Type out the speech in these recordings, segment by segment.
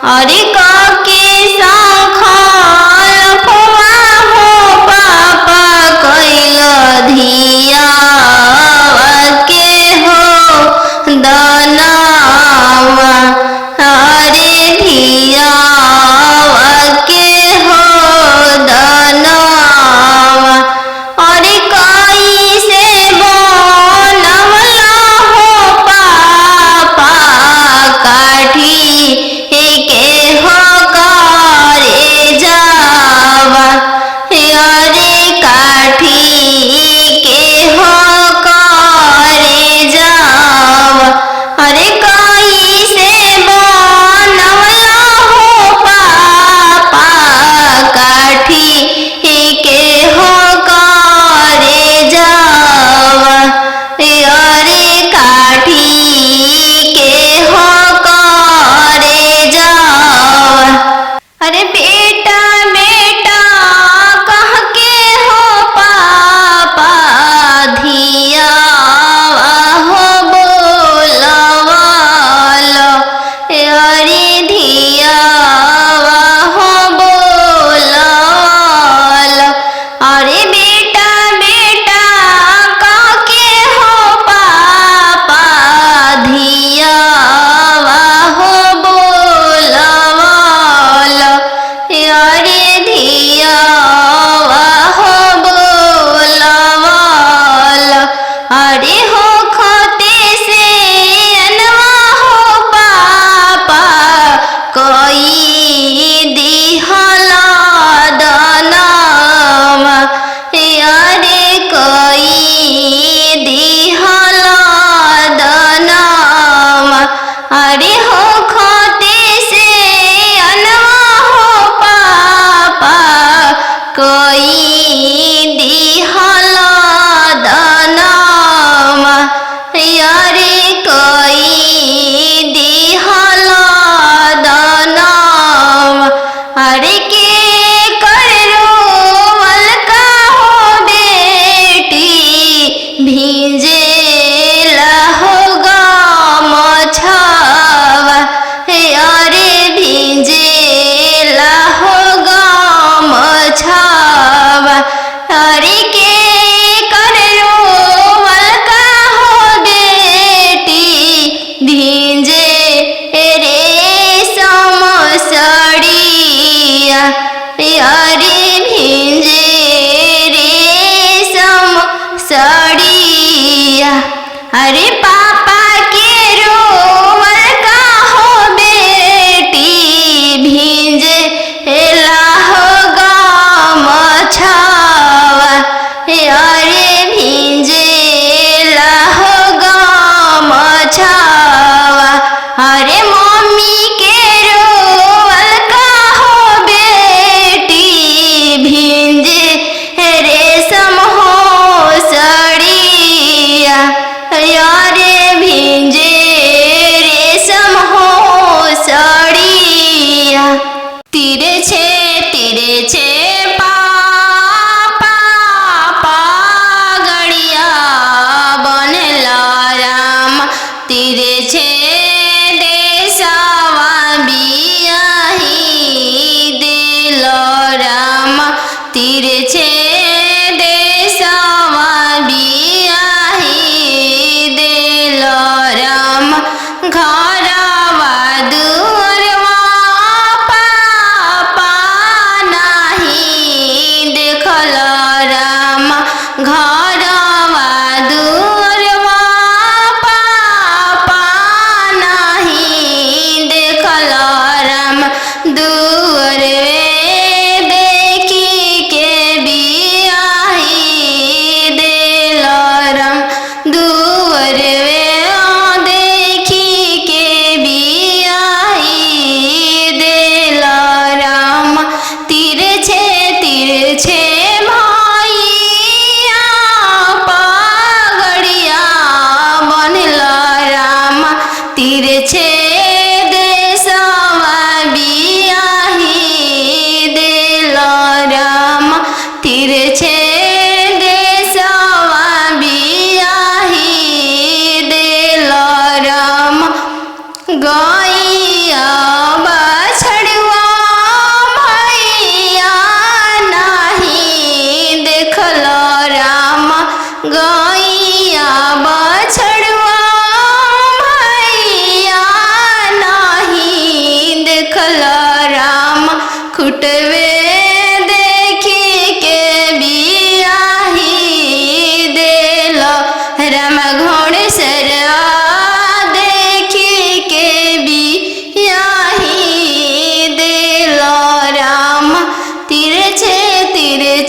अरे काके साखल हुआ हो पापा कैल धिया के हो दनावा। अरे धिया के हो दनावा। अरे कैसे बनवला हो पापा काठी के हो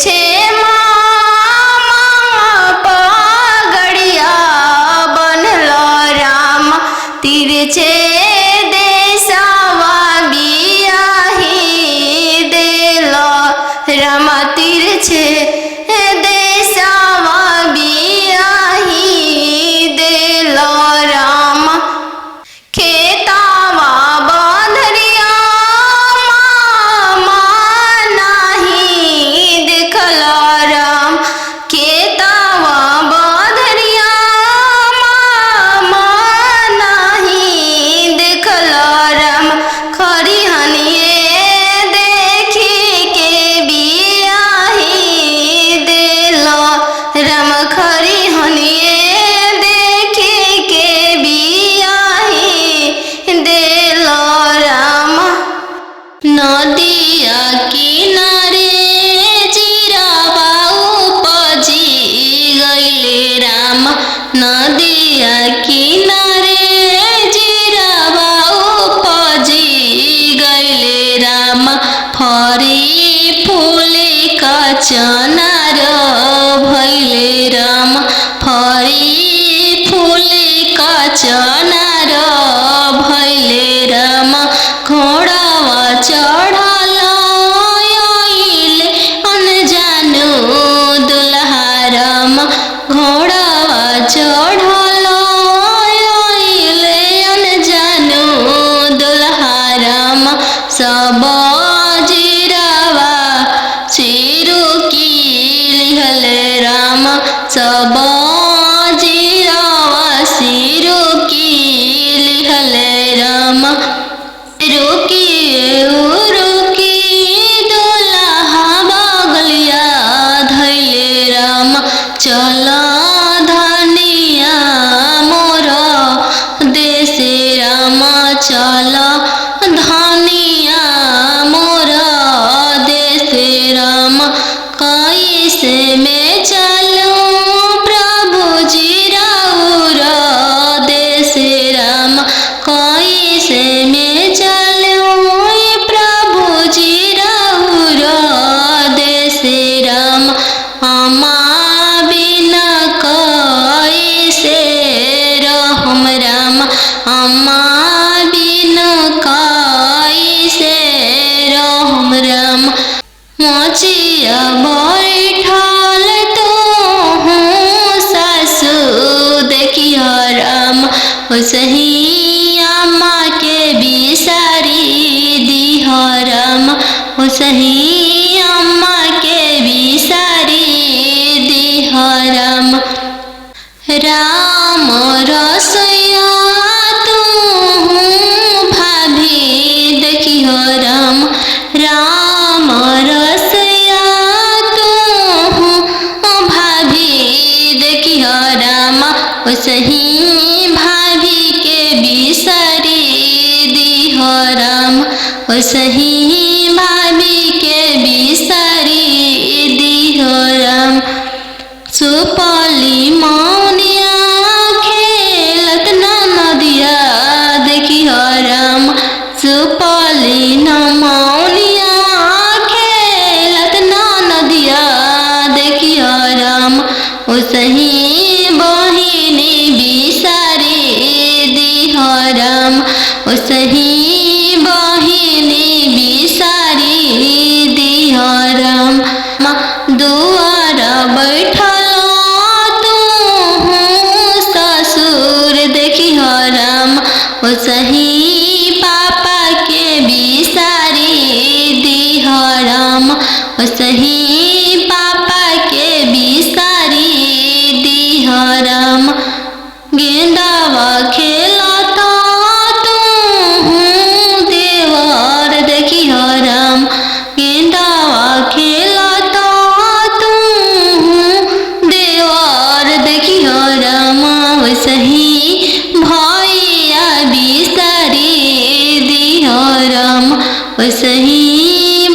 तिरछे मामा पगड़िया बनलो राम तिरछे देशवा बियाही देलो राम तिरछे देशवा बियाही देलो राम खेतावा बंधरिया मामा नाही देखलो राम खेतावा बंधरिया मामा नाही देखलो राम खरिहनिए देखी के बियाही देलो राम खरिहनिए देखी के बियाही देलो राम नदिया किनारे जीरावा उपजी गइले राम नदिया किनारे जीरावा उपजी गइले राम फरी फूले का चनार भइले राम फरी फूले का चनार भइले राम घोड़ावा चढ़ल आइले अनजानु दुल्हा राम घोड़ावा चढ़ल आइले अनजानु दुल्हा राम सब जीरावा सिरु की लिहले राम सब जीरावा सिरु की लिहले राम रुकी दुल्हा बगलिया धैले राम चल धनिया मोर देशे राम चल धनिया मोर देशे राम कैसे में चलूं प्रभु जी राउर देशे राम कैसे में चलूं प्रभु जी राउर देशे राम अम्मा बिना कैसे रहम राम अम्मा बिना कैसे रहम राम मोचिया बैठल तो हूँ सासु देखियो राम सही अम्मा के बिसारी दिह राम सही अम्मा के बिसारी दिह राम राम रसोया तू भाभी देखियो राम राम रसोया तू भाभी देखियो राम सही भाभी के बिसारी दिह राम सही भाभी के बिसारी दिह राम सुपली मौनिया खेलत नदिया देखियो राम सुपली मौनिया खेलत नदिया देखियो राम सही बहिनी बिसारी दिह राम सही बहिनी बिसारी दिह राम दुआर बैठल तू ससुर देखियो राम सही पापा के बिसारी दिह राम सही पापा के बिसारी दिह राम गेंदावा खेलता तू देवर देखियो राम गेंदावा खेलता तू देवर देखियो राम सही भैया बिसारी दिह राम सही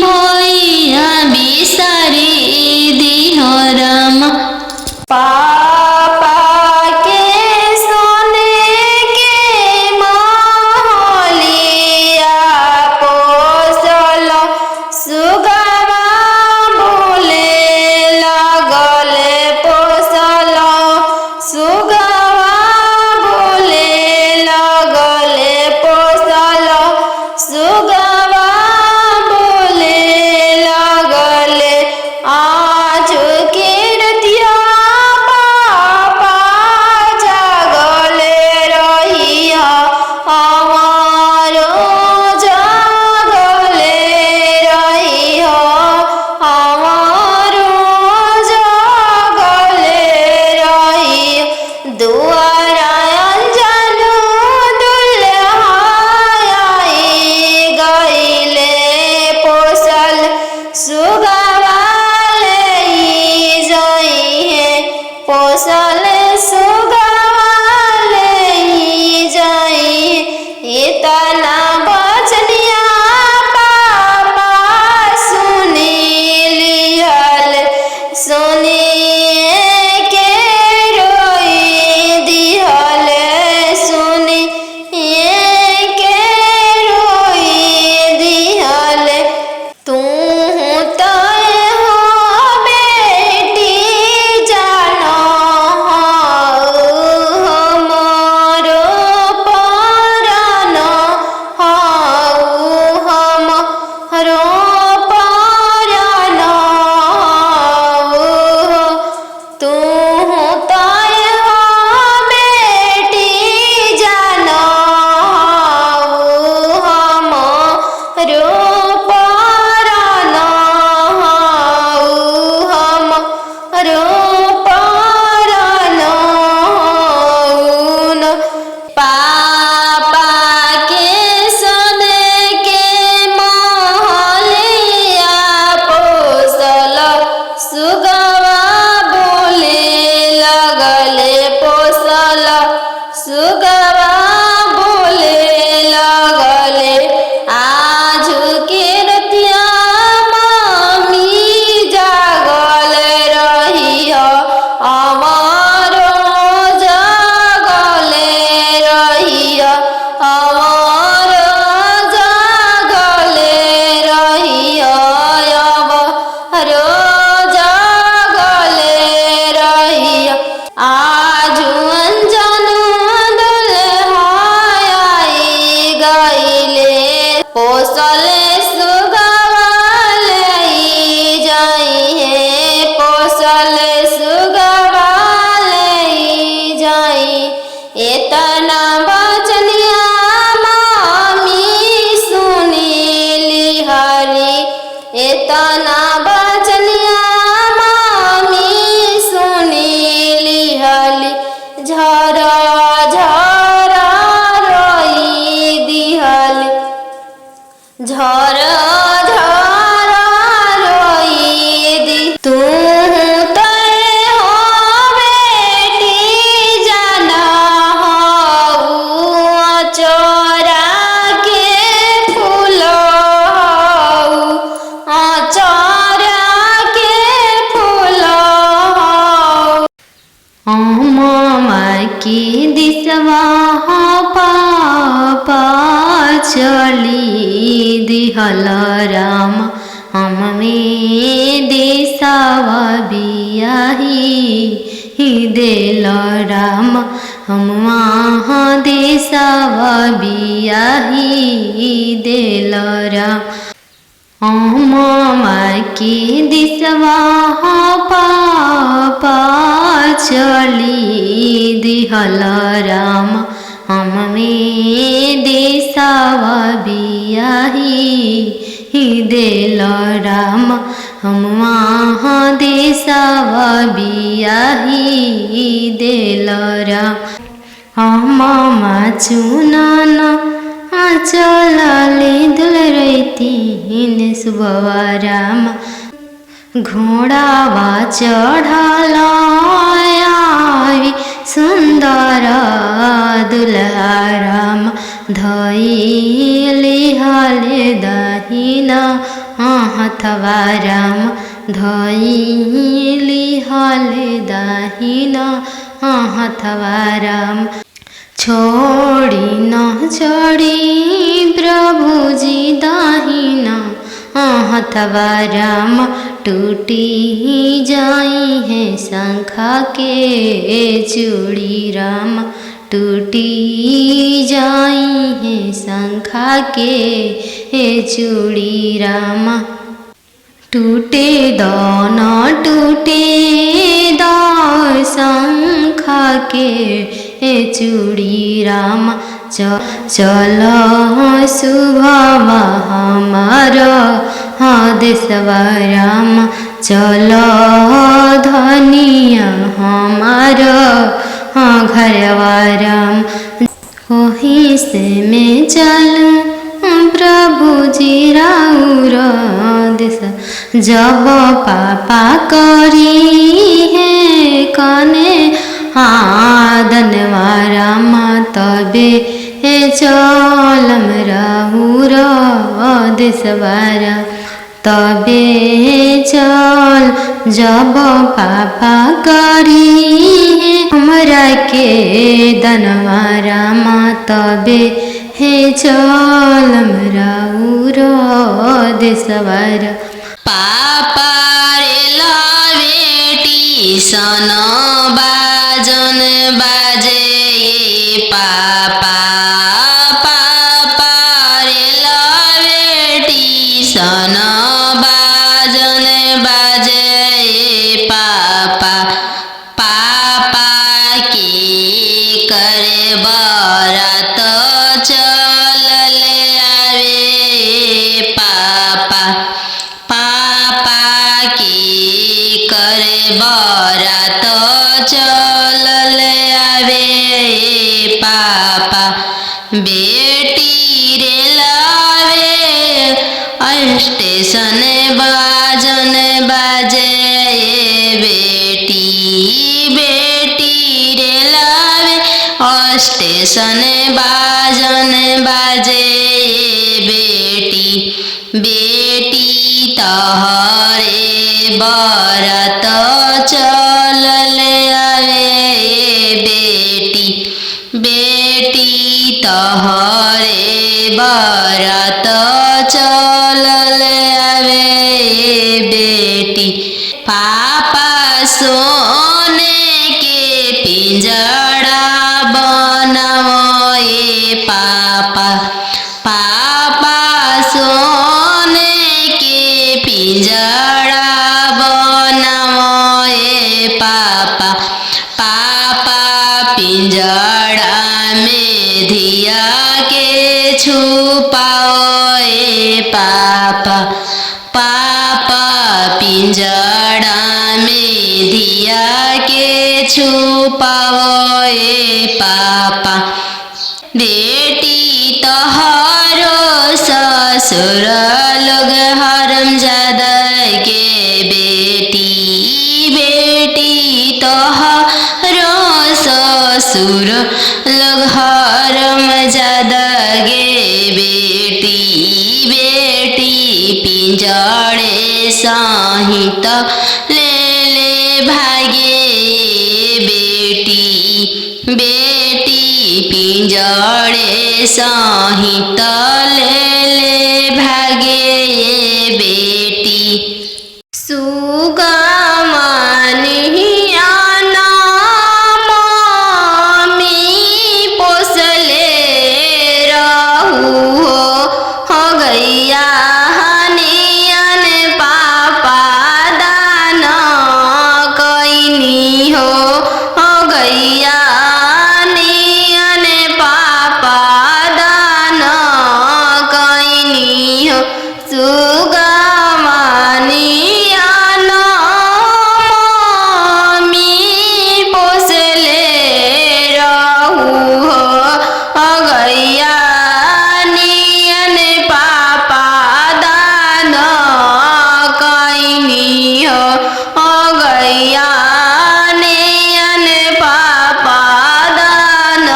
भैया बिसारी दिह राम पापा के सोने के महलिया पोसल सुगवा बोले झर झर रोई दी तू तय हो बेटी जाना हो चोरा के फूल हो चोरा के फूल मामा की दिसवा पापा चली दिहल राम हम में देसावा बियाही देल राम हम वहाँ देसावा बियाही देल राम मामा की दिसवा पापा चली दिहल राम हम में देसावा बियाही देल राम हम वहाँ देसावा बियाही देल राम मामा चुनान चलाले दुल रहीतीन सुबवा राम घोड़ावा चढ़ला सुंदर दुल्हा राम धइले हाले दाहिना हथवा राम धइले हाले दाहिना हथवा राम छोड़ी न छोड़ी प्रभुजी दाहिना हथवा राम टूटी जाई है शंखा के चूड़ी राम टूटी जाई है शंखा के चूड़ी राम टूटे दान टूटे शंखा के चूड़ी राम चल शुभवा हमार देशवा राम चल धनिया हमार घरवा राम वही से में चलूं प्रभुजी राउर देश जब पापा करी है कने धनवा राम तबे चलम राउर देशवा राम तबे चल जब पापा करी हमरा के दनवा राम तबे चलम राउर देशवा राम पापा रे बेटी सन बाजन बाजे पापा पापा रे बेटी सन बाजन बाजे पापा पापा की करे बरात चलल आवे पापा पापा की करे बरात चलल आवे पापा बेटी रे लावे स्टेशन बाजन बाजे बेटी बेटी रे लावे स्टेशन बाजन बाजे बेटी बेटी तहरे बरात चलल आवे बेटी बेटी तहरे बरात चलल आवे बेटी पापा सोने के पिंजड़ा बनाओ पापा पापा सोने के पिंजड़ा बनाओ पापा पापा पिंजड़ा में धिया के छुपाओ पापा पापा पिंजड़ा में धिया के छुपाओ पापा बेटी तोहरो ससुर लोग हरमजादा के बेटी बेटी तोहरो ससुर लोग हरमजादा गे बेटी बेटी पिंजड़े सहित ले ले भागे बेटी बेटी पिंजड़े सहित ले ले भागे बेटी सुगमनिया मम्मी पोसले रहू हो गैया हनियन पापा दान कैनी हो गैया हनियन पापा दान कैनी हो सुगमनिया मम्मी पोसले रहू हो गैया नियन पापा दान कैनी हो गैया नियन पापा दान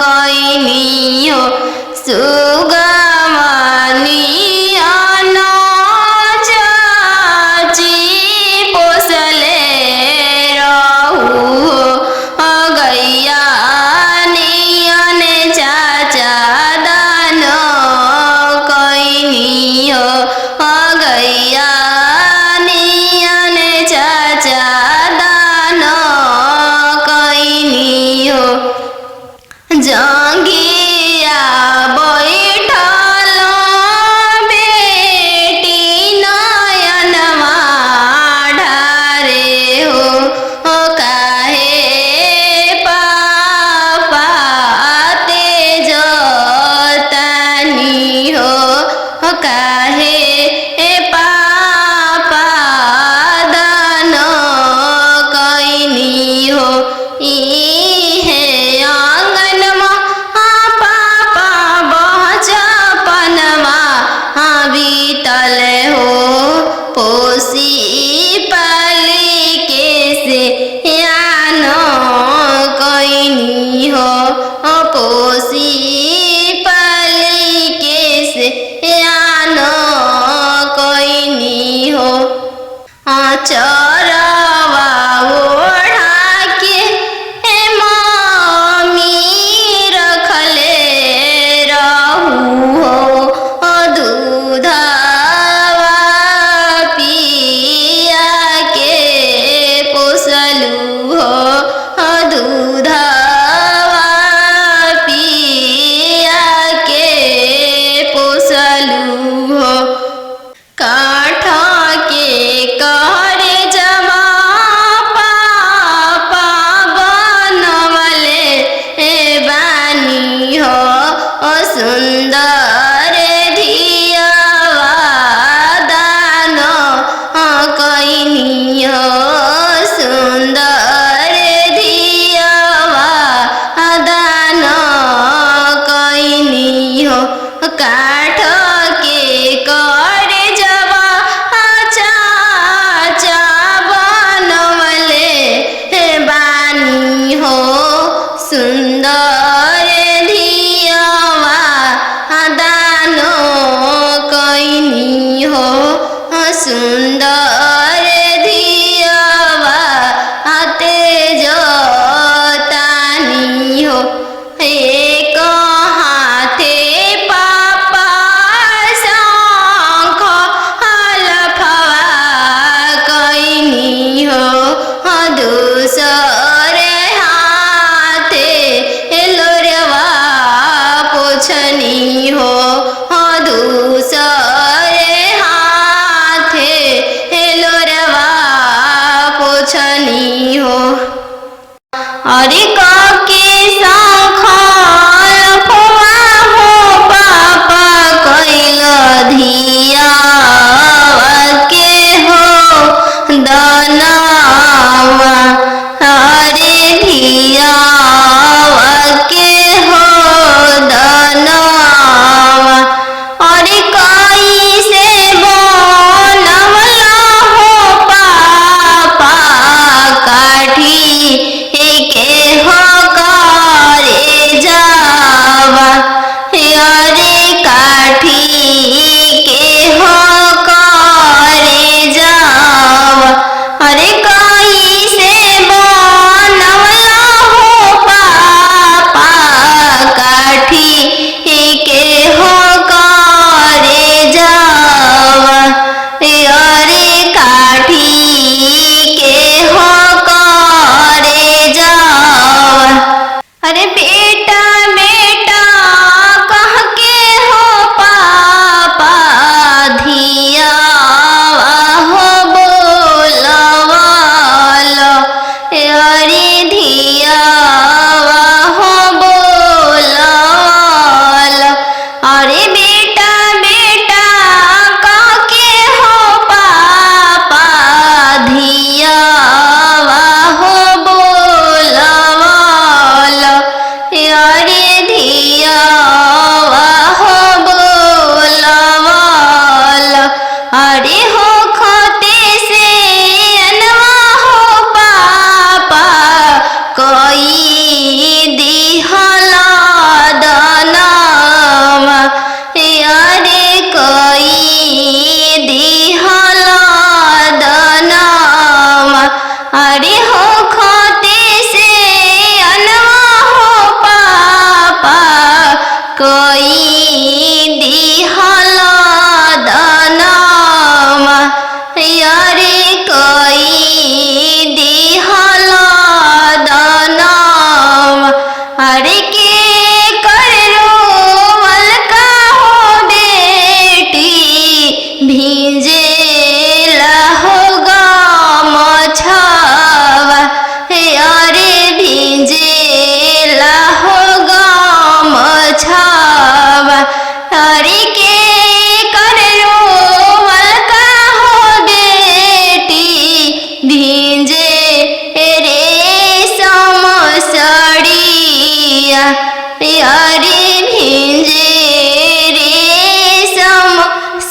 कैनी हो सुगमनिया चाची पोसले रहू हो गैया नियन चाचा दान कैनी हो गैया नियन चाचा दान कैनी हो जंगिया बैठल बेटी नयनमा ढारे हो काहे पापा तेज तानी हो काहे पापा दान कैनी हो इहे आंगनमा पापा बचपनमा बीतल हो पोसी पाली के से यान कैनी हो पोसी पाली के से यान कैनी हो चरवा ओढ़ा के मम्मी रखले रहू हो दूधवा पिया के पोसलू हो दूधवा पिया के पोसलू हो काठ के कहरे जा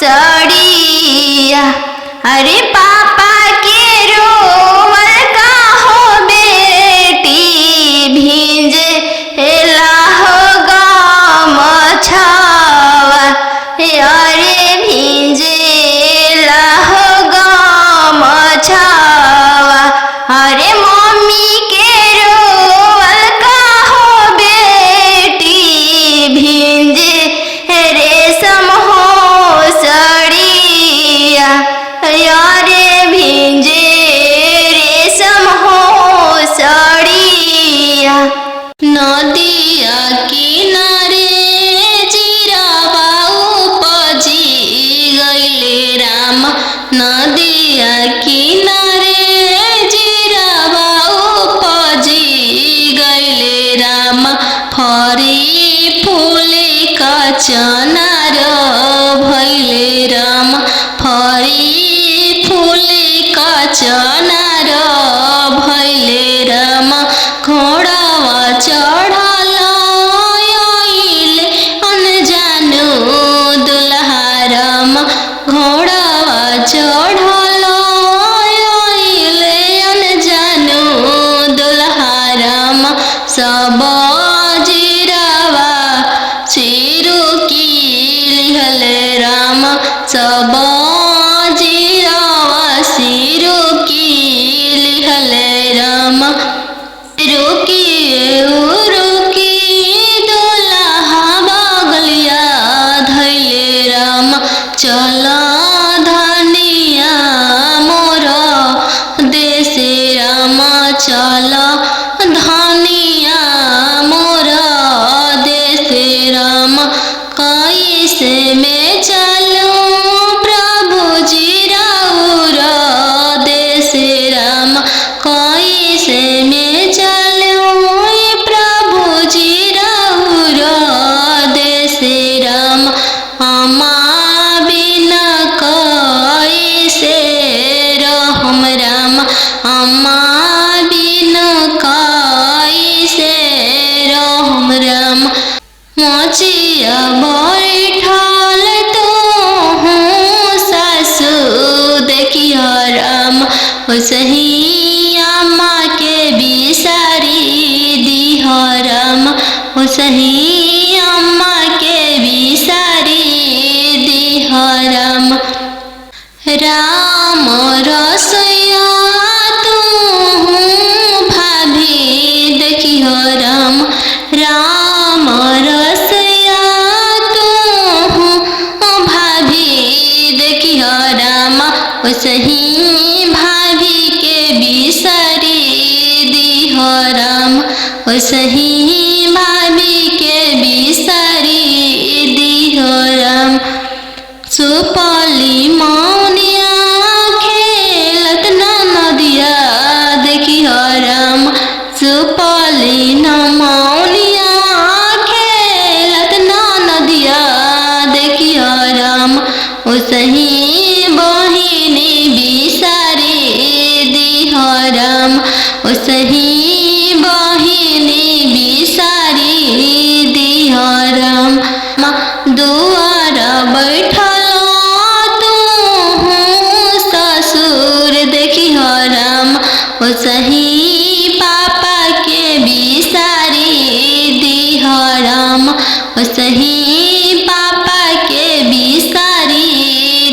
सड़िया। अरे पापा के रोवल का हो बेटी भींजे लाहो गमछावा। अरे भींजे लाहो गमछावा। अरे मम्मी के रोवल का हो बेटी भींजे रेशम हो सड़िया। अरे भींजे रेशम हो सड़िया। नदिया किनारे जीरावा उपजी गइले राम। नदिया किनारे जीरावा उपजी गइले राम। फरी फूले का चनार भइले राम। फरी फूले का चनार भइले राम। घोड़ावा चढ़ल आइले अनजानो दुल्हा राम। घोड़ावा चढ़ल आइले अनजानो दुल्हा राम। सब जीरावा चिरुकी लिहले राम। सब जीरावा सिरुकी लिहले राम। रुकी रुकी दुल्हा बगलिया धैले राम। चल धनिया मोर देशे राम। चल धनिया मोर देशे राम। कैसे में चलूं प्रभु जी राउर देशे राम। कैसे में चलूं प्रभु जी राउर देशे राम। अम्मा बिना कैसे रहम राम। अम्मा बिना कैसे रहम राम। मोचिया बैठल तो हूँ सासु देखिया राम। ओसही अम्मा के बिसारी दिह राम। ओसही अम्मा के बिसारी दिह राम। राम रसोइया तू भाभी देखिह राम। राम रसोइया तू भाभी देखिह राम। ओसही भाभी के बिसारी दिह राम। ओसही भाभी के बिसारी दिह राम। सुपली मौनिया खेलत नदिया देखिह राम। सुपली मौनिया खेलत नदिया देखिह राम। ओसही बहिनी बिसारी दिह राम। ओसही बहिनी बिसारी दिह राम। दुआर बैठल तू ससुर देखिह राम। ओसही पापा के बिसारी दिह राम। ओसही पापा के बिसारी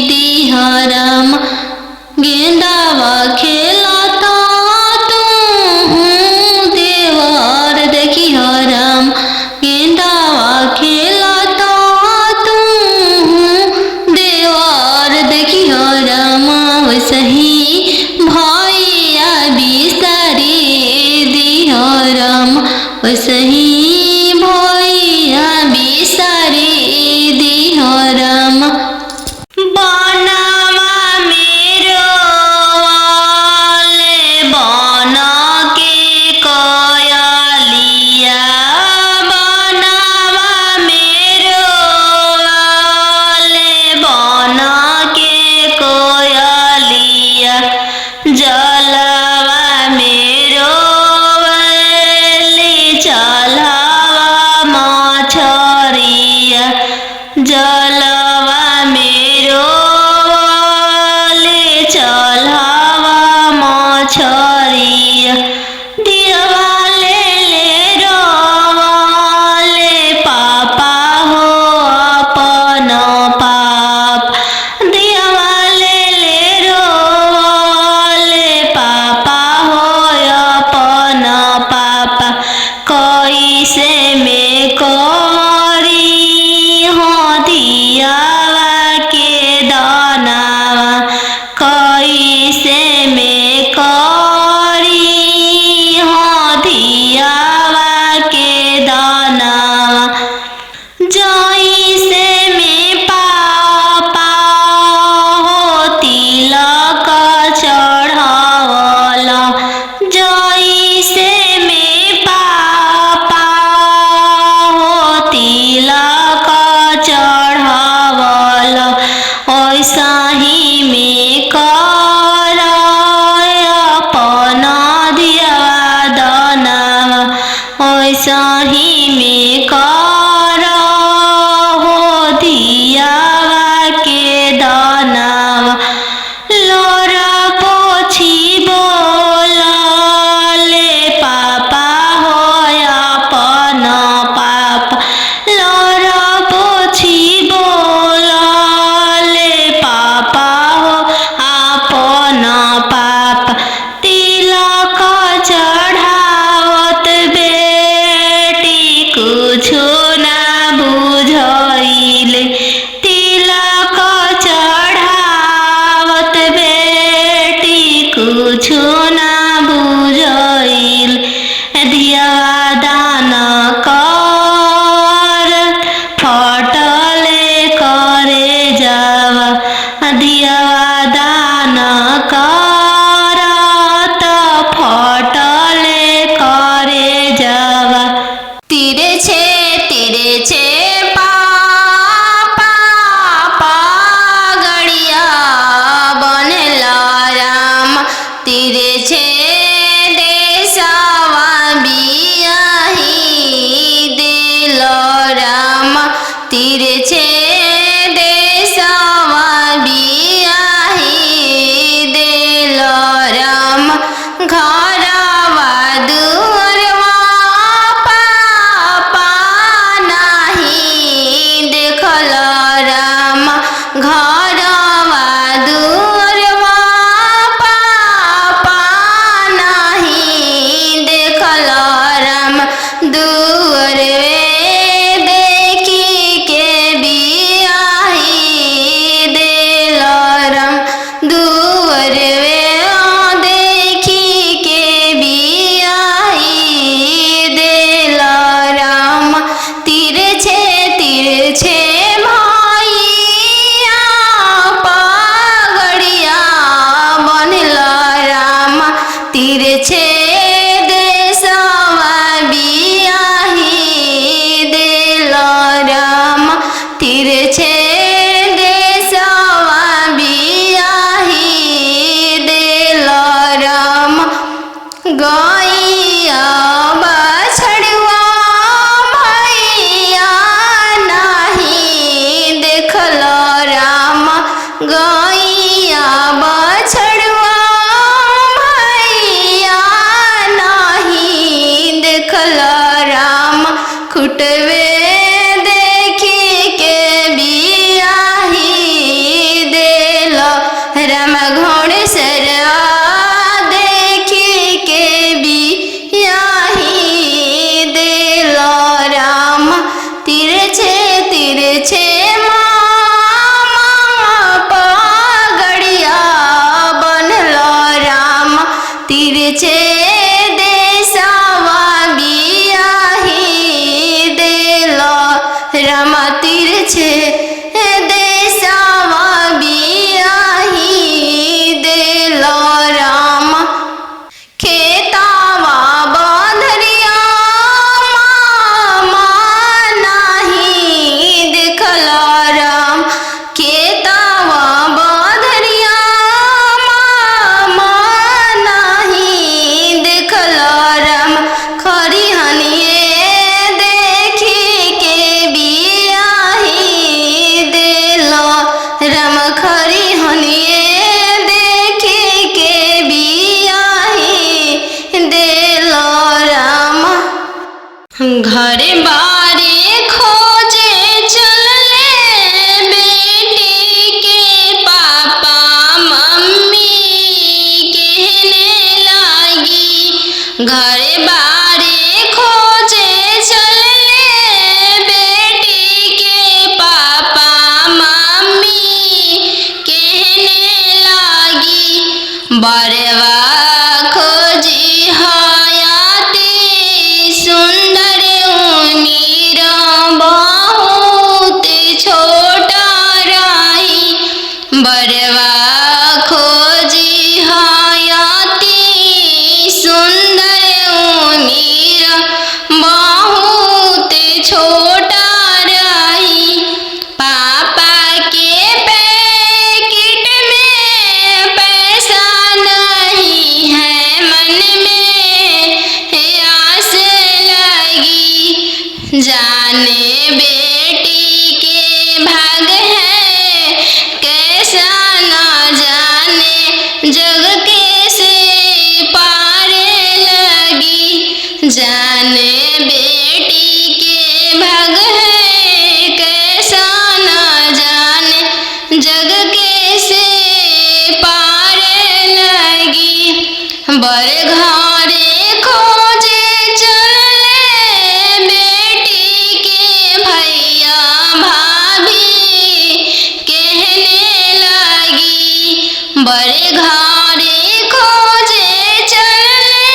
दिह गैया बछड़ुआ भैया नाही देखल राम खुटवे देखी के बियाही देल राम घोड़सरवा देखी के बियाही देल राम तिरछे तिरछे पगड़िया बनल राम तिरछे देशवा बियाही देल राम तिरछे देशवा बियाही देल राम खेतावा बंधरिया मामा नाही देखल राम खेतावा बंधरिया मामा नाही देखल राम खरिहनिए देखी के बियाही देल राम खरिहनिए देखी के बियाही देल राम घरे बारे खोजे चलले बेटी के पापा मम्मी कहने लगी घरे बारे खोजे चलले बेटी के पापा मम्मी कहने लगी बरवा खोजी हयाती सुंदर उमीर बहुत छोटा रही बरवा खोजी हयाती सुंदर उमीर बहुत छोटा रही पापा के पैकेट में पैसा नहीं है मन में आस लगी जाने बेटी के भाग है कैसा न जाने जग कैसे पारे लगी जाने बेटी के भाग है कैसा न जाने जग कैसे पारे लगी बर घरे खोजे चलले बेटी के भैया भाभी कहने लगी बड़े घरे खोजे चलले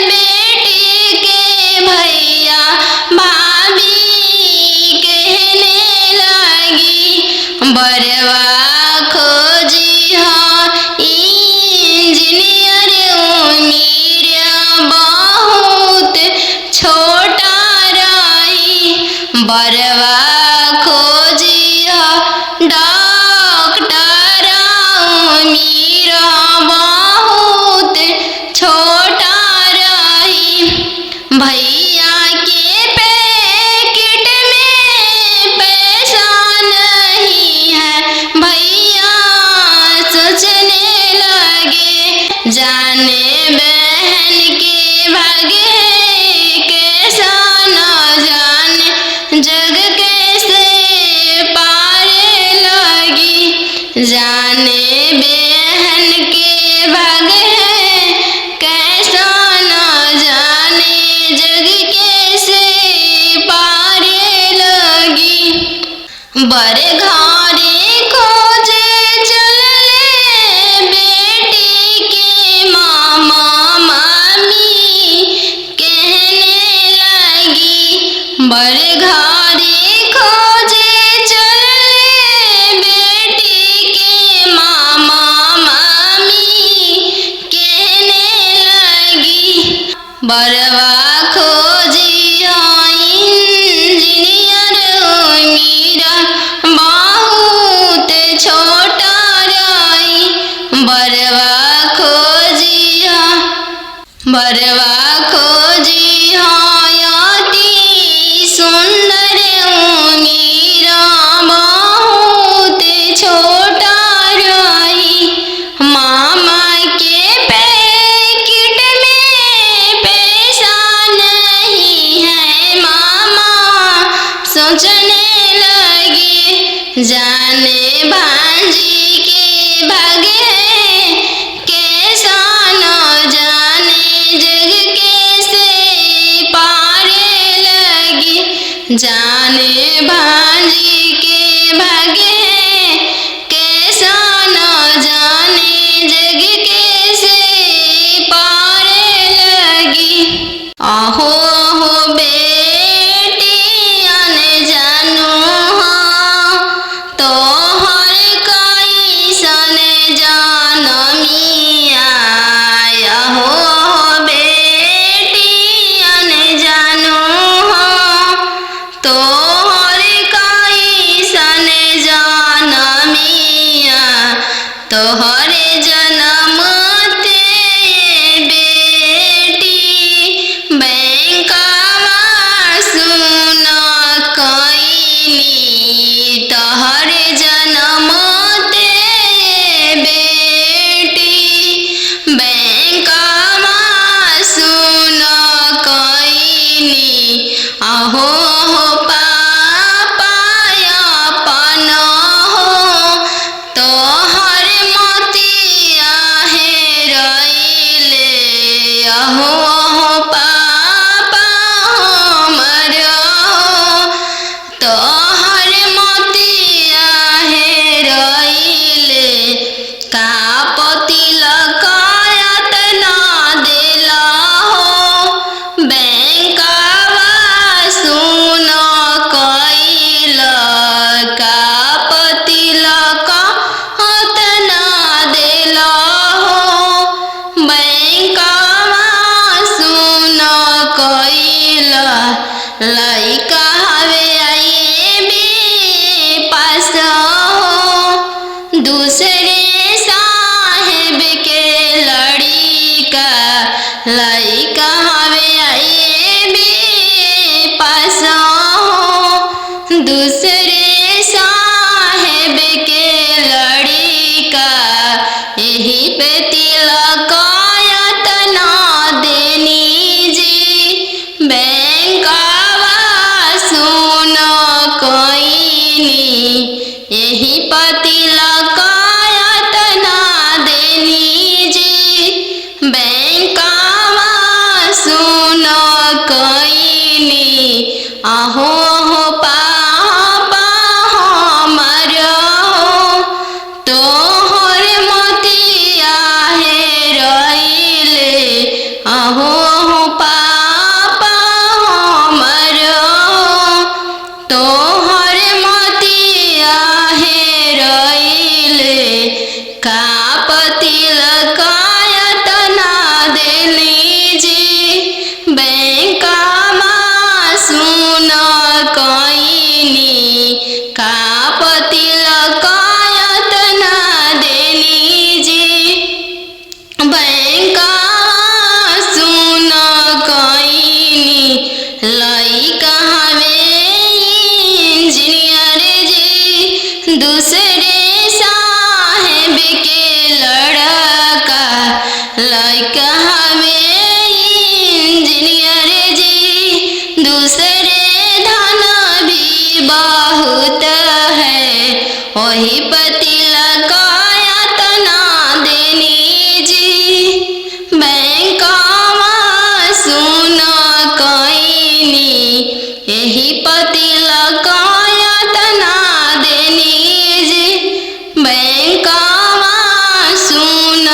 बेटी के भैया भाभी कहने लगी बरवा खोजी हाँ इंजीनियर उमीर बहुत छोटा रही बरवा खोजी हाँ डॉक्टर उमीर बहुत छोटा रही भैया के पैकेट में पैसा नहीं है भैया सोचने लगे जाने बहन के भागे कैसा न जाने जग कैसे पारे लगी जाने बहन के भागे कैसा न जाने जग कैसे पारे लगी बड़े घरे खोजे चलले बेटी के मामा मामी कहने लगी बड़े घरे खोजे चलले बेटी के मामा मामी कहने लगी बरवा खोजी इंजीनियर उमीर बहुत छोटा रही बरवा खोजी अति सुंदर उमीर बहुत छोटा भांजी के भागे कैसा न जाने जग कैसे पारे लगी। जाने भांजी के भागे कैसा न जाने जग कैसे पारे लगी। आहो हो बेटी अन जानू तो हर कोई सन जानमिया। आहो बेटी अन जानू तो हर कोई सन जानमिया। तोहरे जन्म ते बेटी बैंकवा सुन कईनी। तोहरे जन्म ते बेटी बैंकवा सुन कईनी। आहो हो पापा अपन हो तोहर मोतिया हेरैले। आहो हो पापा हमर हो तोहर मोतिया हेरैले। कापति लकायत ना देला हो बैंकवा सुन कईल। कापति लकायत ना देला हो बैंकवा सुन कईल। लइका हवे आईबी पास हो दूसरे साहेब के लड़िका। लइका हवे आईबी पास हो दूसरे साहेब के लड़िका। यही पे तिलकायत ना देनी जी बैंकवा सुन कईनी। यही पे तिलकायत ना देनी जी बैंकवा सुन कईनी। आहो हो पापा हमर हो तोहर मोतिया हेरैले। आहो हो पापा हमर हो तोहर मोतिया हेरैले। कापति लकायत ना देली जी बैंकवा सुन कईनी। कापति लकायत ना देली जी बैंकवा सुन कईनी। लइका हवे इंजीनियर जी दूसरे साहेब के लड़का। लइका हवे इंजीनियर जी दूसरे धन भी बहुत है। वही पति लकायत ना देनी जी बैंकवा सुन कईनी। यही पति लकायत ना देनी जी बैंकवा सुन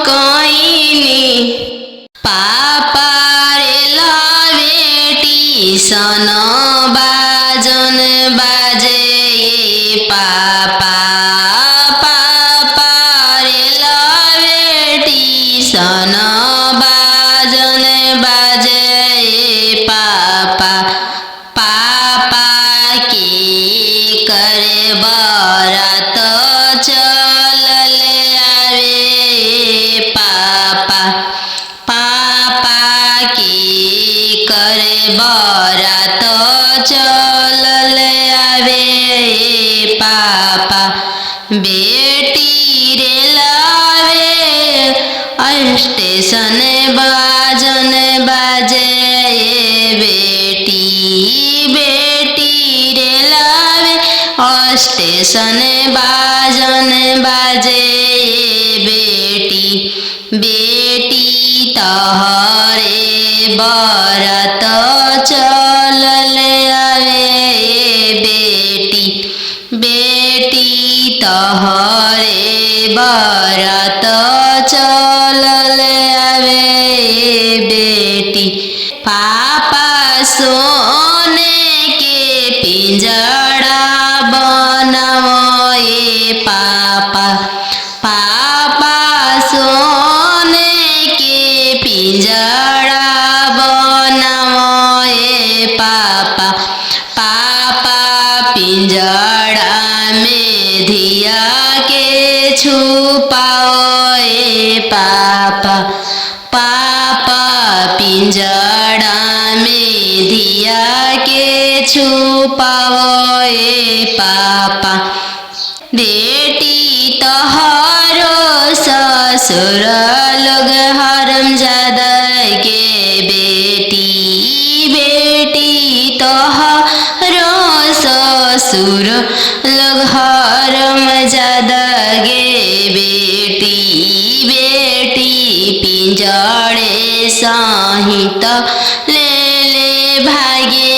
कईनी। पापा रे ला बेटी सन बाजन बाजे। पापा पापा रे ला बेटी सन बाजन बाजे। पापा पापा की करे बारात चलल आवे। पापा पापा की करे बारात चलल आवे। पापा बेटी रे लावे स्टेशन बाजन बाजे। बेटी बेटी रे लावे स्टेशन बाजन बाजे बेटी बेटी तहरे बरात चलले आवे बेटी बेटी तहरे बरात चलले आवे बेटी पापा सोने के पिंजड़ा बनाओ पापा पापा सोने के पिंजड़ा बनाओ पापा पापा पिंजड़ा में धिया के छुपाओ पापा पापा पिंजड़ा में धिया के छुपाओ पापा बेटी तोहरो ससुर लोग हरामजादा के बेटी बेटी तोहरो ससुर लोग हरामजादा गे बेटी बेटी पिंजड़े सहित ले ले भागे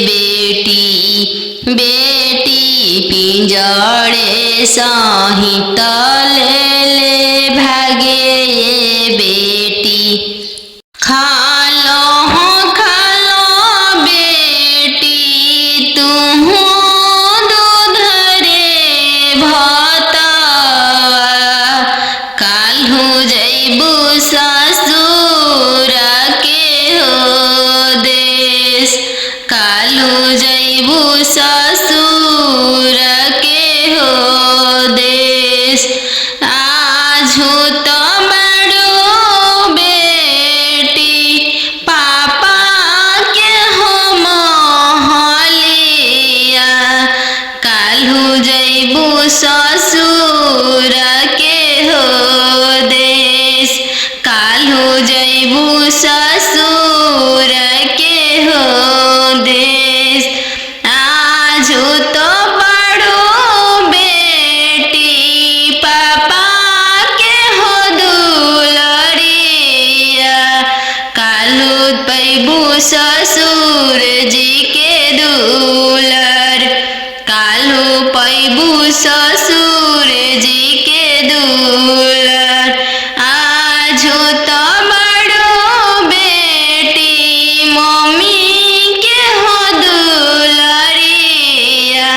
बेटी बेटी पिंजड़े सहित ले ले भागे बेटी खालो बेटी तुम दूध रे भाता काल्हू जैबू ससुर के हो देश काल्हू जैबू ससुर के हो देश आजू तो बड़ो बेटी पापा के हो महलिया काल्हू जैबू ससुर के हो देश काल्हू जैबू ससुर के हो देश आजू तो बड़ो बेटी पापा के हो दुलरिया काल्हू पैबू ससुर जी के दुलर काल्हू पैबू ससुर जी के दुलर आजू तो बड़ो बेटी मम्मी के हो दुलरिया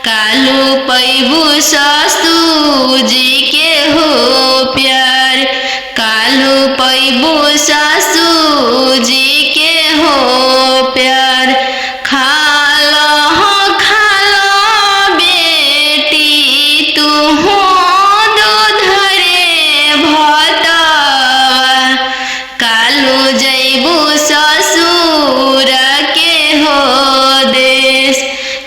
काल्हू पैबू ससुर जी के हो प्यार काल्हू पैबू ससुर जी के हो प्यार खालो बेटी तू दूध रे भाता काल्हू जैबू ससुर के हो देश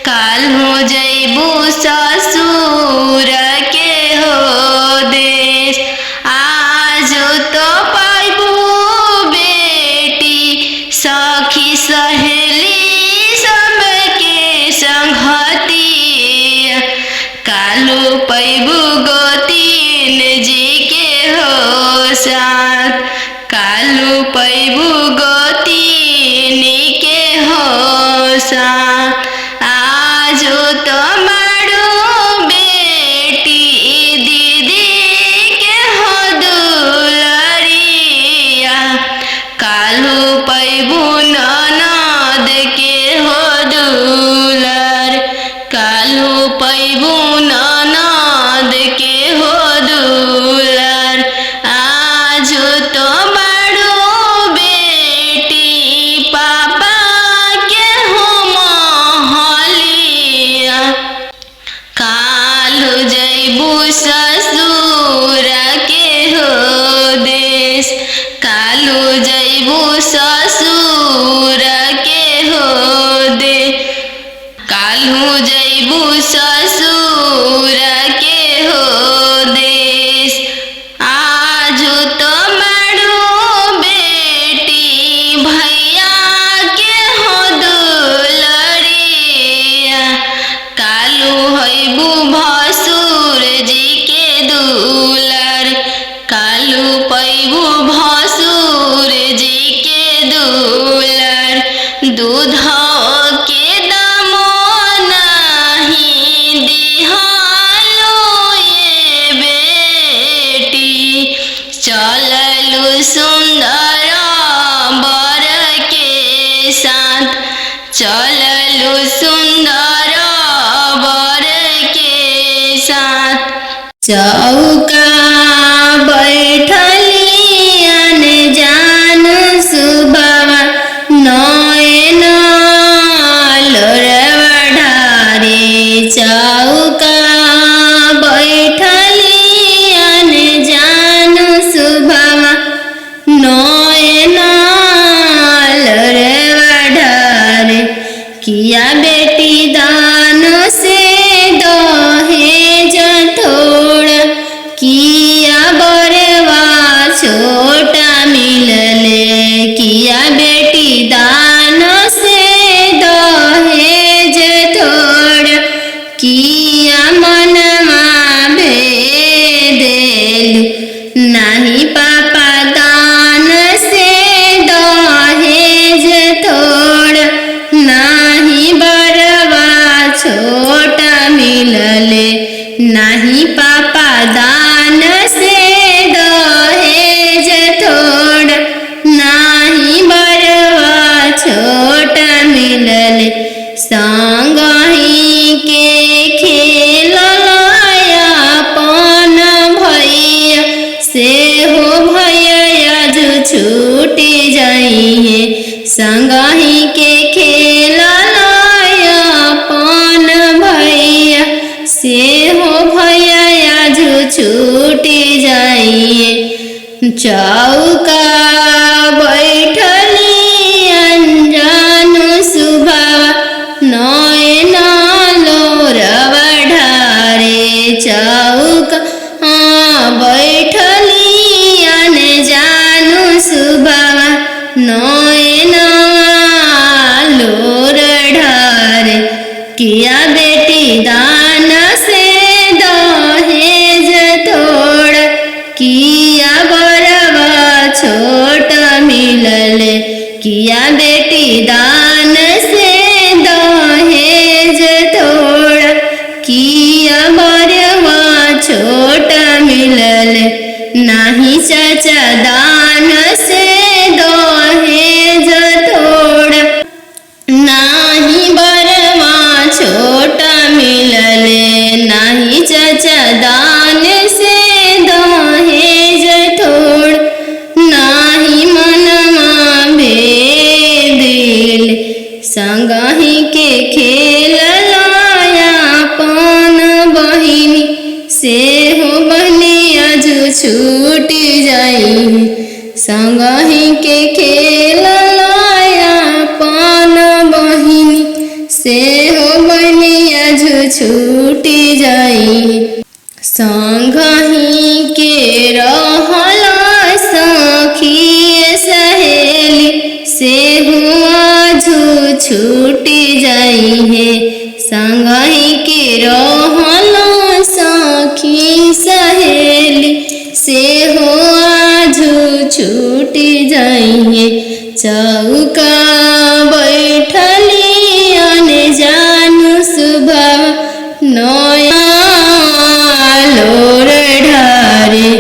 काल्हू जैबू ससुर के हो देश आजू तो पैबू बेटी सखी सहेली सबके संगती काल्हू पैबू गोतीन जी के हो साथ काल्हू पैबू गोतीन के हो साथ आजू तो बड़ो बेटी दीदी के हो दुलरिया काल्हू पैबू ननद के हो दुलर काल्हू पैबू ननद के हो दुलर आजू तो बड़ो बेटी पापा के हो महलिया काल्हू जैबू ससुर के हो देश काल्हू जैबू ससुर के हो दे काल्हू जैबू ससुर के हो देश आजू तो बड़ो बेटी भैया के हो दुलरिया काल्हू चौका बैठली अन जान सुबवा नयन लोरवा ढारे। चौका बैठली अन जान सुबवा नयन लोरवा ढारे। किया बेटी दान से दहेज थोड़ा, किया बरवा छोटा मिलले। किया बेटी दान से दहेज थोड़ा, किया मनमा भेदेलु। नाही पापा दान से दहेज थोड़ा, नाही बरवा छोटा मिलले। नाही पापा दान से दहेज थोड़ा, नाही बरवा छोटा मिलले। संगही के खेलया अपन भैया से हो भैया जो छूटी जाइए। संगही के खेलया अपन भैया से हो भैया जो छूटी जाइए। चौका बैठली अनजान सुबवा नयन लोरवा ढारे। चौका बैठली अनजान सुबवा नयन लोर ढारे। किया बेटी दान से दहेज थोड़ा, किया बरवा छोटा मिलले। किया बेटी दान से दहेज थोड़ा, किया बरवा छोटा मिलले। नाही चाचा दान से दहेज थोड़ा, नाही बरवा छोटा मिलले। नाही चाचा दान से दहेज थोड़ा, नाही मनमा भेदेले। संगही के खेलया अपन बहिनी से हो बहनिया जो छूटी जाई। संगही के खेलया अपन बहिनी से हो बहनिया जो छूटी जाई। संगही के रहला सखी सहेली से हुआ जो छूटी जाई है। संगही के रहला सखी सहेली से हुआ जो छूटी जाई है। चौका बैठली अनजान सुबवा नयन लोर ढारे।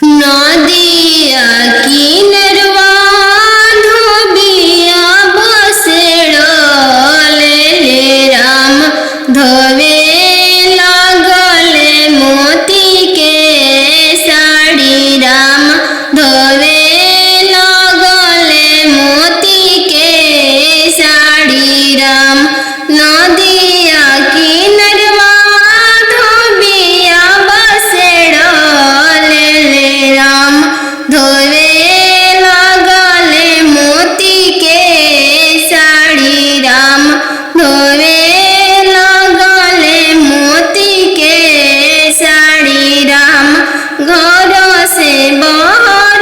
नदिया किनरवा धोबिया बसेड़ले राम धोवे लागले मोती के साड़ी। राम धोवे लागले मोती के साड़ी। राम नदिया किनरवा धोबिया बसेड़ले राम धोवे लागले मोती के साड़ी। राम धोवे लागले मोती के साड़ी। राम घर से बाहर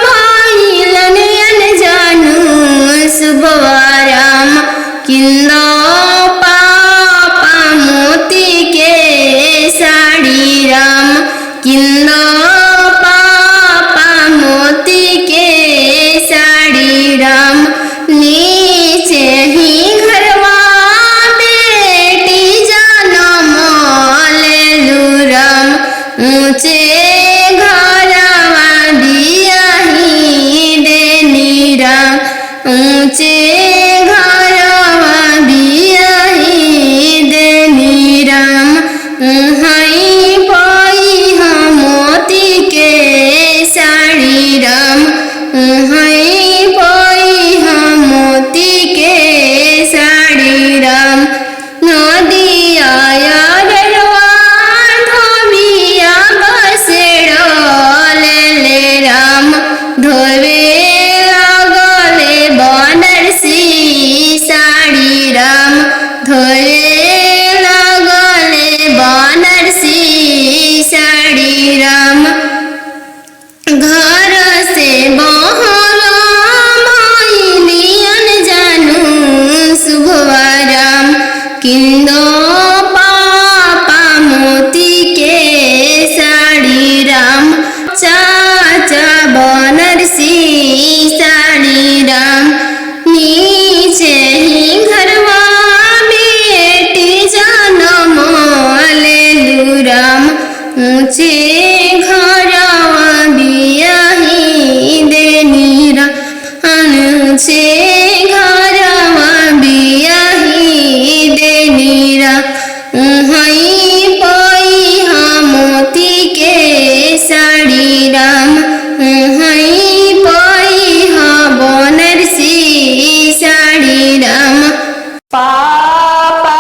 भइलन अनजानु सुबवा। राम किन्ना पापा मोती के साड़ी। राम किन्ना पापा मोती के साड़ी। राम नीचे ही घरवा बेटी जनम लेलु। राम ऊंचे घरवा दिया ही देनी। राम ऊंचे घरवा दिया ही देनी। राम हई ऊंचे घरवा बियाही देनी राम ऊंचे घरवा बियाही देनी राम उहई पैहा मोती के साड़ी राम उहई पैहा बनारसी साड़ी राम पापा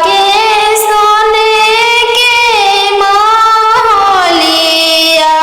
के सोने के महलिया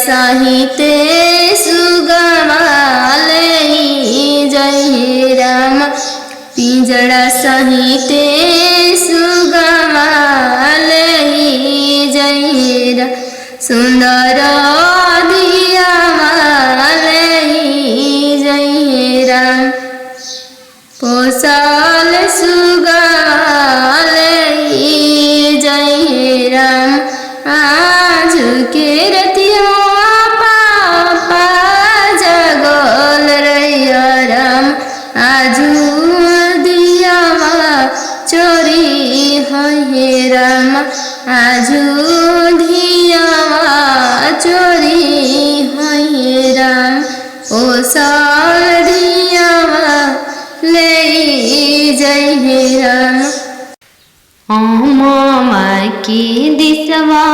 सहित सुगमा लई जय राम पिंजड़ा सहित सुगमा लई जय राम सुंदर दिया लई जय राम पोसल सुगमा लई जय राम आज के रतिया पापा जगल रैया राम आजू दिया चोरी है राम आजू दिया चोरी है राम ओ साड़िया ले जय राम मामा की दिसवा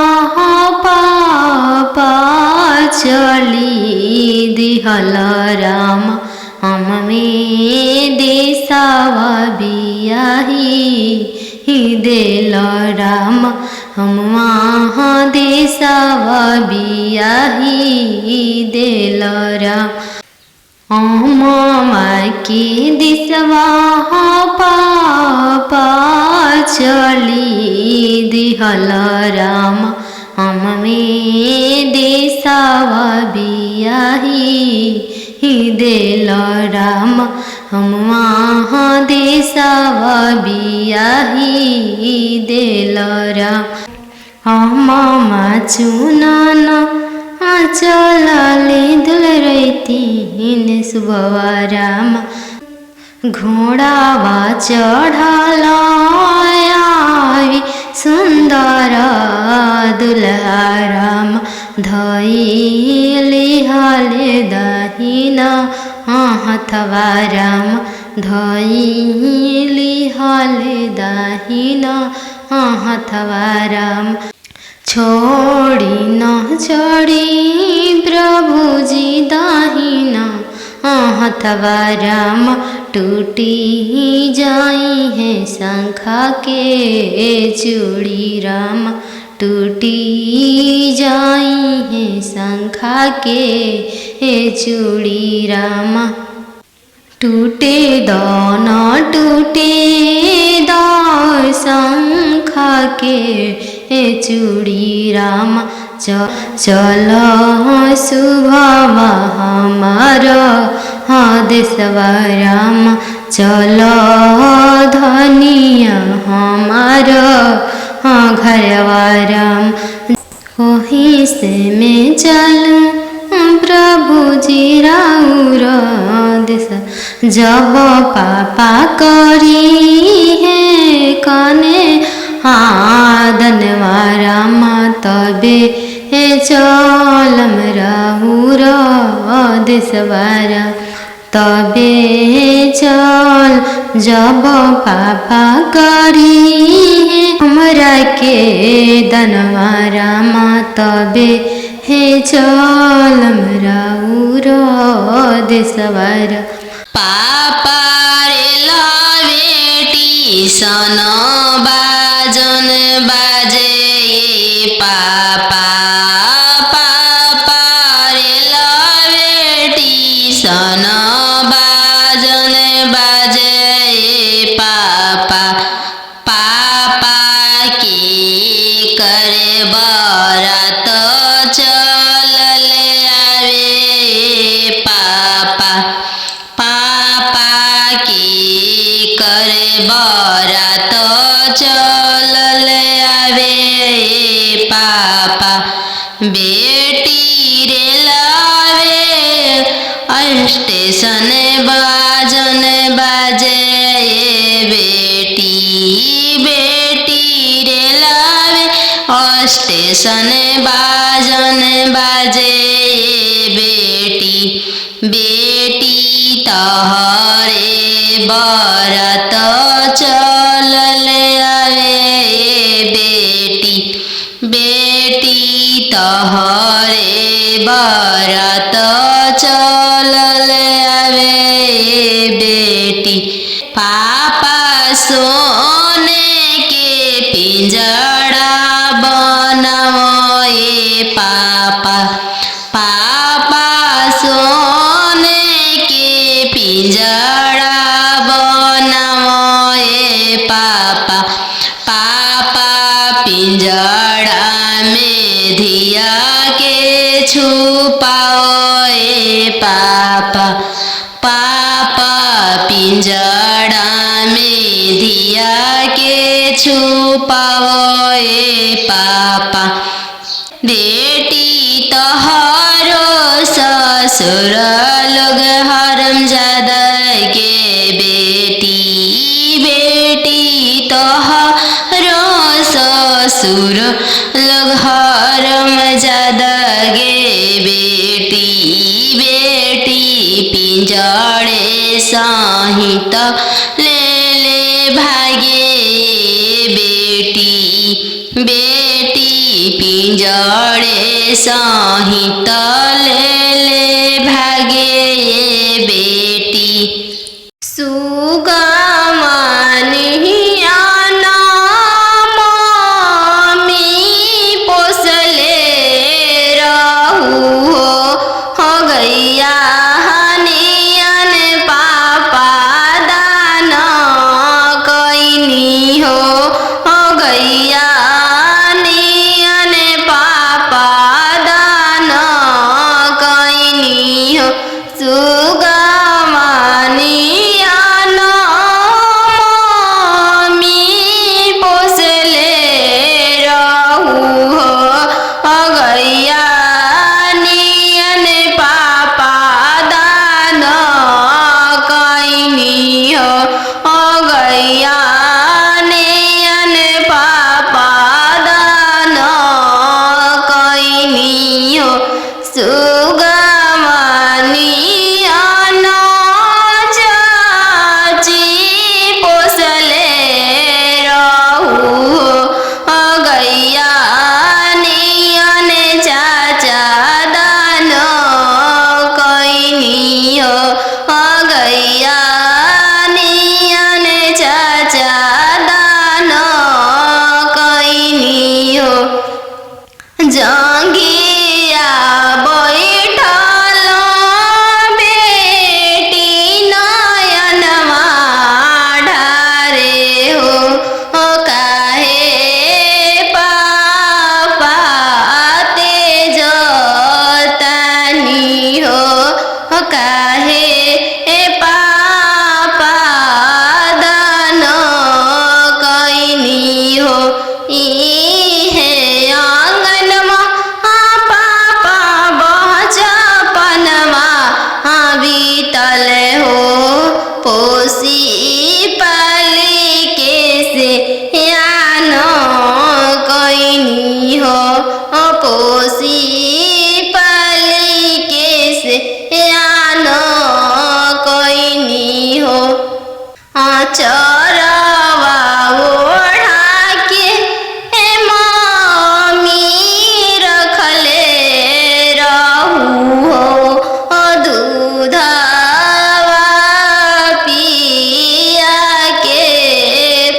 पापा चली दिहल राम हम में देसावा बियाही देल राम हम वहाँ देसावा बियाही देल राम मामा की दिसवा पापा चली दिहल राम हम में देसावा बियाही देल राम हम वहाँ देसावा बियाही देल राम मामा चुनन चलले दुल रही सुबवा राम घोड़ावा चढ़ल सुंदर दुल्हा राम धइले हले दहिना हथवा राम धइले हले दहिना हथवा राम छोड़ी न छोड़ी प्रभु जी दाहिना हथवा राम टूटी जाई है शंखा के चूड़ी राम टूटी जाई है शंखा के चूड़ी राम टूटे दान टूटे दार शंखा के चूड़ी राम चल शुभ हमार देशवा राम चल धनिया हमार घरवा राम वहीं से मैं चलूँ प्रभु जी राउर देश जब पापा करी है कने आदनवा राम तबे चलम राउर देशवारा तबे चल जब पापा करी हमरा के दनवा राम तबे हे चलम राउर देशवारा पापा रे बेटी सन बाजन बाजे पापा पापा रे बेटी सन बाजन बाजे पापा पापा की करे बरात चल आवे पापा पापा की करे बरात चल आवे पापा बेटी रे लावे स्टेशन बाजन बाजे बेटी बेटी रे लावे स्टेशन बाजन बाजे बेटी बेटी तहरे बरात चल आवे बेटी बेटी तहरे बरात चल आवे बेटी पापा सोने के पिंजड़ा बनाओ पापा छुपाओ ए पापा, पापा पिंजड़ा में दिया के छुपाओ ए पापा। बेटी तोहरो ससुर लोग हरामजादा के बेटी, बेटी तोहरो ससुर लोग हरामजादा गे बेटी, बेटी पिंजड़े सहित ले ले भागे बेटी, बेटी पिंजड़े सहित ले ले भागे बेटी। सुगा मानिया नाम मी पोसले रहू हो गैया हनियन पापा दान कैनी हो गैया नियन पापा दान कैनी हो। सुगा जंगिया बैठल बेटी नयनमा ढारे हो काहे पापा तेज तानी हो काहे पापा दान कैनी हो। बीतल हो पोसी पाली के से यान कैनी हो पोसी पाली के से यान कैनी हो। चरवा ओढ़ा के मम्मी रखले रहू हो दूधवा पिया के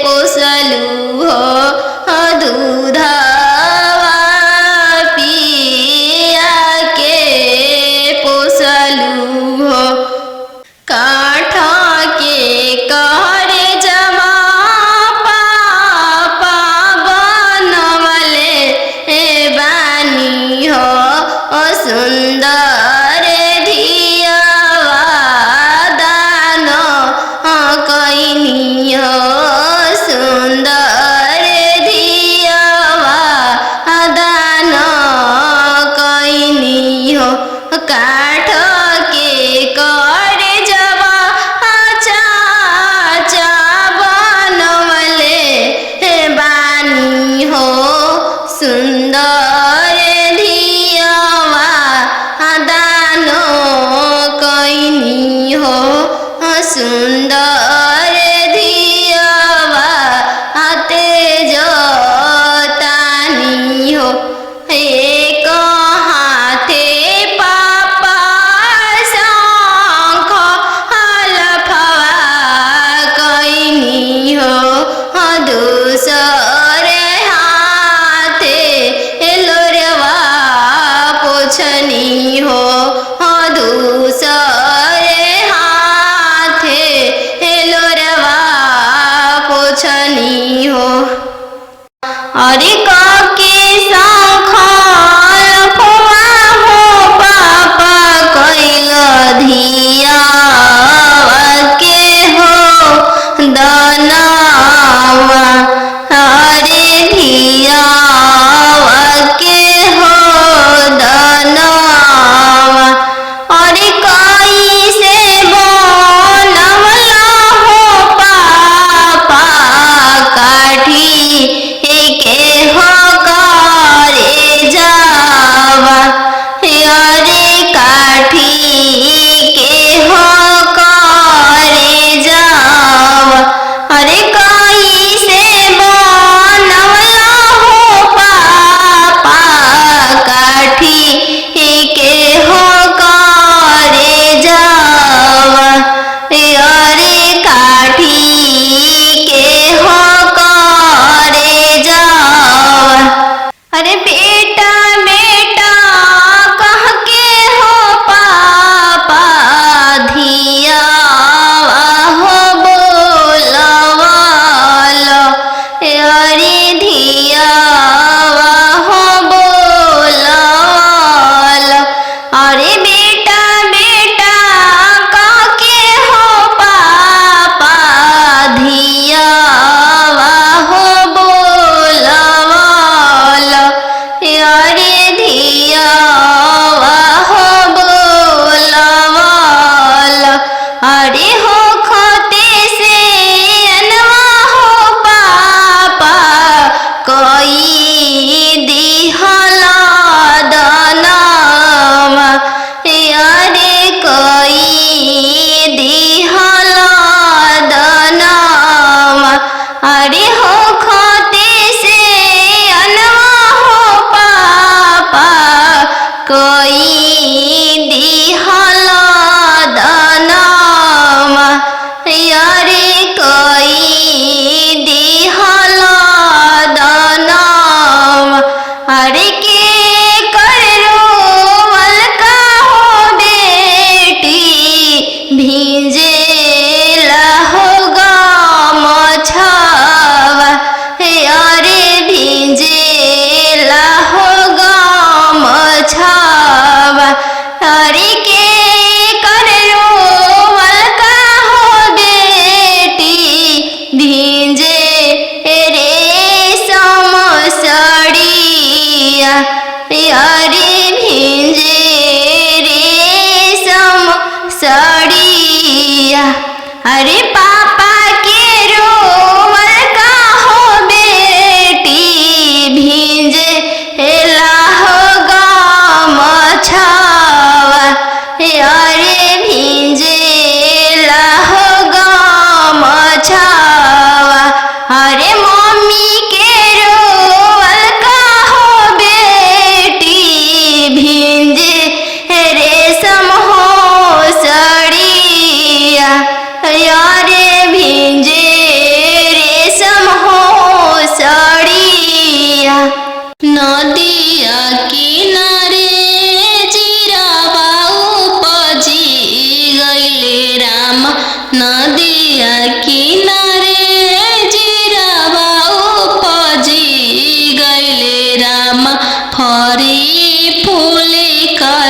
पोसलू हो दूधवा पिया के पोसलू हो। काठ के करे जमा पापा बनवले बानी हो सुंदर धियावा दान कैनी हो सुंदर धियावा दान कैनी हो। काठ के करे जवा चाचा बनवले बानी हो सुंदर धियावा दान कैनी हो सुंदर धियावा तेज तानी हो। एक हाथे पापा शंख हलफवा कैनी हो दूसरे हाथे लोरवा पोछनी हो दूसरे हाथे लोरवा पोछनी हो। अरे के शंख हलफवा हो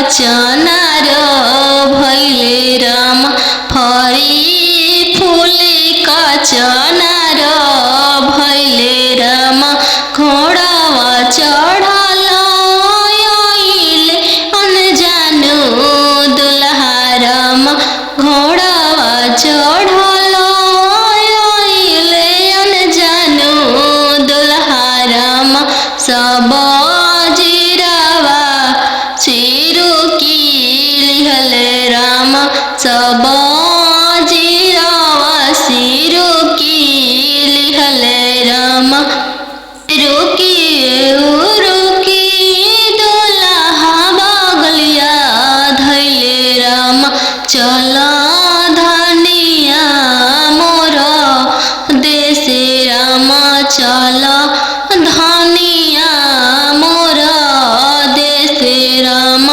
कचनार भैले राम फरी फूली कचनार भैले राम घोड़ावा चढ़ल आइले अनजानु दुल्हा राम घोड़ावा चढ़ल आइले अनजानु दुल्हा राम सब जीरावा सिरु की लिहले राम सब जीरावा सिरु की लिहले राम रुकी दुल्हा बगलिया धैले राम चल धनिया मोर देश राम चल धनिया मोर देश राम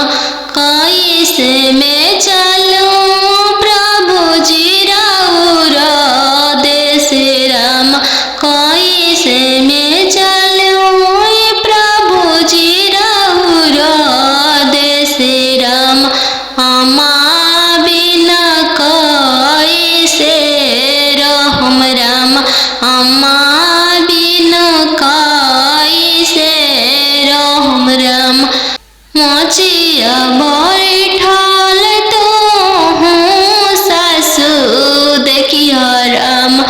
कैसे में चलूं प्रभु जी राउर देश राम कैसे में चलूं प्रभु जी राउर देश राम अम्मा बिना कैसे रहम राम अम्मा बिना कैसे रहम राम मोचिया बैठल तो हूँ सासु देखिया राम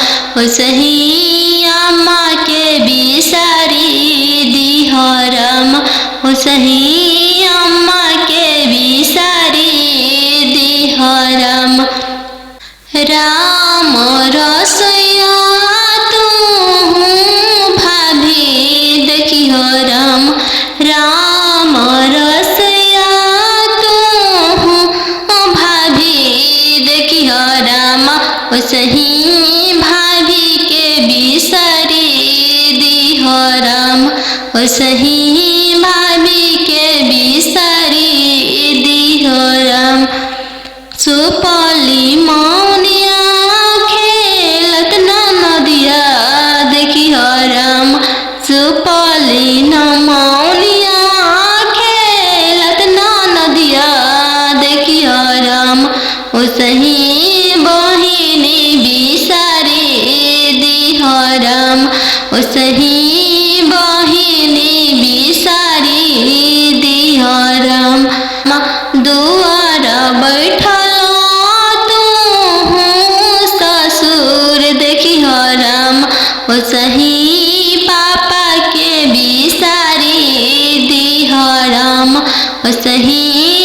सही अम्मा के बिसारी दिह राम सही अम्मा के बिसारी दिह राम राम रसोया तू भाभी देखिह राम राम रसोया तू भाभी देखिह राम सही भाभी के बिसारी दिह राम सही भाभी के बिसारी दिह राम सुपली मौनिया खेलत नदिया देखिह राम सुपली मौनिया खेलत नदिया देखिह राम सही बहिनी बिसारी दिह राम सही बहिनी बिसारी दिह राम दुआर बैठल तू ससुर देखिह राम सही पापा के बिसारी दिह राम सही